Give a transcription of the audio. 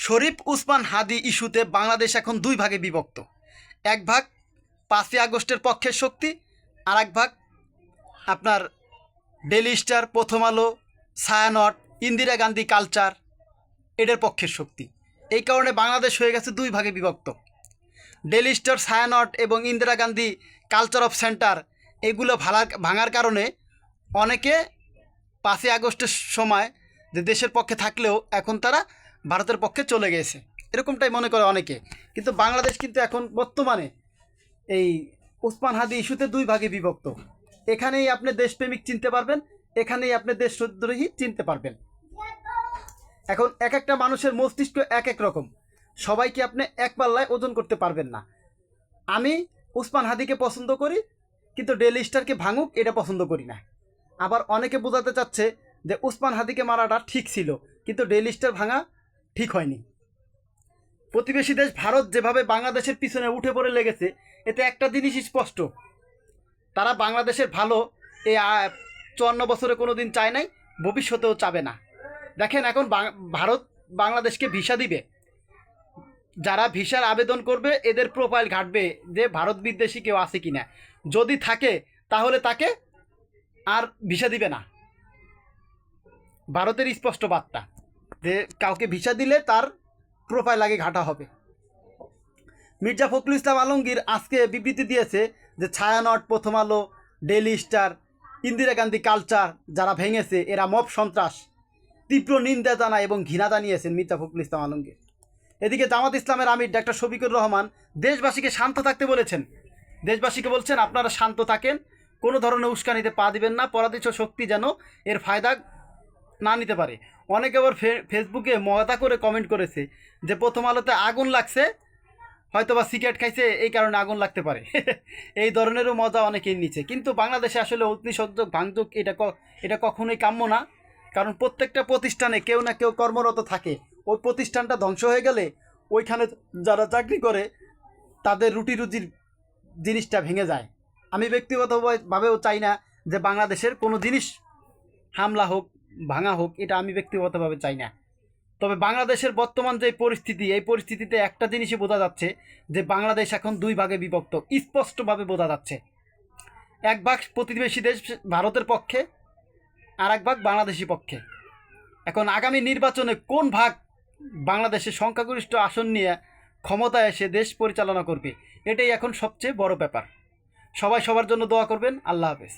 শরীফ উসমান হাদি ইস্যুতে বাংলাদেশ এখন দুই ভাগে বিভক্ত। এক ভাগ 5ই আগস্টের পক্ষের শক্তি, আর এক ভাগ আপনার ডেইলি স্টার, প্রথম আলো, ছায়ানট, ইন্দিরা গান্ধী কালচার এটার পক্ষের শক্তি। এই কারণে বাংলাদেশ হয়ে গেছে দুই ভাগে বিভক্ত। ডেইলি স্টার, ছায়ানট এবং Indira Gandhi culture of centre এগুলো ভাঙার কারণে অনেকে 5ই আগস্টের সময় যে দেশের পক্ষে থাকলেও এখন তারা ভারতের পক্ষে চলে গেছে, এরকমটাই মনে করে অনেকে। কিন্তু বাংলাদেশ কিন্তু এখন বর্তমানে এই উসমান হাদি ইস্যুতে দুই ভাগে বিভক্ত। এখানেই আপনি দেশপ্রেমিক চিনতে পারবেন, এখানেই আপনি দেশদ্রোহী চিনতে পারবেন। এখন এক একটা মানুষের মস্তিষ্ক এক এক রকম, সবাইকে আপনি এক পাল্লায় ওজন করতে পারবেন না। আমি উসমান হাদিকে পছন্দ করি, কিন্তু ডেইলি স্টারকে ভাঙুক এটা পছন্দ করি না। আবার অনেকে বোঝাতে চাচ্ছে যে উসমান হাদিকে মারাটা ঠিক ছিল, কিন্তু ডেইলি স্টার ভাঙা ঠিক হয়নি। প্রতিবেশী দেশ ভারত যেভাবে বাংলাদেশের পিছনে উঠে পড়ে লেগেছে, এতে একটা জিনিসই স্পষ্ট, তারা বাংলাদেশের ভালো এই 54 বছরে কোনো দিন চায় নাই, ভবিষ্যতেও চাবে না। দেখেন এখন ভারত বাংলাদেশকে ভিসা দিবে, যারা ভিসার আবেদন করবে এদের প্রোফাইল ঘাটবে যে ভারত বিদ্বেষী কেউ আছে কিনা। যদি থাকে তাহলে তাকে আর ভিসা দিবে না। ভারতের স্পষ্ট বার্তা যে কাউকে ভিসা দিলে তার প্রোফাইল আগে ঘাটা হবে। মির্জা ফখরুল ইসলাম আলমগীর আজকে বিবৃতি দিয়েছে যে ছায়ানট, প্রথম আলো, daily star, Indira Gandhi culture যারা ভেঙেছে এরা মব সন্ত্রাস, তীব্র নিন্দা জানায় এবং ঘৃণা জানিয়েছেন মির্জা ফখরুল ইসলাম আলমগীর। এদিকে জামাত ইসলামের আমির ডাক্তার শফিকুর রহমান দেশবাসীকে শান্ত থাকতে বলেছেন। দেশবাসীকে বলছেন আপনারা শান্ত থাকেন, কোনো ধরনের উস্কানিতে পা দিবেন না, পরাদেশীয় শক্তি যেন এর ফায়দা না নিতে পারে। অনেকে আবার ফেসবুকে মজা করে কমেন্ট করেছে যে প্রথম আলোতে আগুন লাগছে, হয়তো বা সিগারেট খাইছে এই কারণে আগুন লাগতে পারে। এই ধরনেরও মজা অনেকেই নিচ্ছে। কিন্তু বাংলাদেশে আসলে অগ্নিসংযোগ ভাঙযোগ এটা কখনোই কাম্য না। কারণ প্রত্যেকটা প্রতিষ্ঠানে কেউ না কেউ কর্মরত থাকে, ওই প্রতিষ্ঠানটা ধ্বংস হয়ে গেলে ওইখানে যারা চাকরি করে তাদের রুটি রুজির জিনিসটা ভেঙে যায়। আমি ব্যক্তিগতভাবেও চাই না যে বাংলাদেশের কোনো জিনিস হামলা হোক, ভাঙা হোক, এটা আমি ব্যক্তিগতভাবে চাই না। তবে বাংলাদেশের বর্তমান যে পরিস্থিতি, এই পরিস্থিতিতে একটা জিনিসই বোঝা যাচ্ছে যে বাংলাদেশ এখন দুই ভাগে বিভক্ত, স্পষ্টভাবে বোঝা যাচ্ছে। এক ভাগ প্রতিবেশী দেশ ভারতের পক্ষে, আর এক ভাগ বাংলাদেশি পক্ষে। এখন আগামী নির্বাচনে কোন ভাগ বাংলাদেশের সংখ্যাগরিষ্ঠ আসন নিয়ে ক্ষমতায় এসে দেশ পরিচালনা করবে, এটাই এখন সবচেয়ে বড় ব্যাপার। সবাই সবার জন্য দোয়া করবেন। আল্লাহ হাফেজ।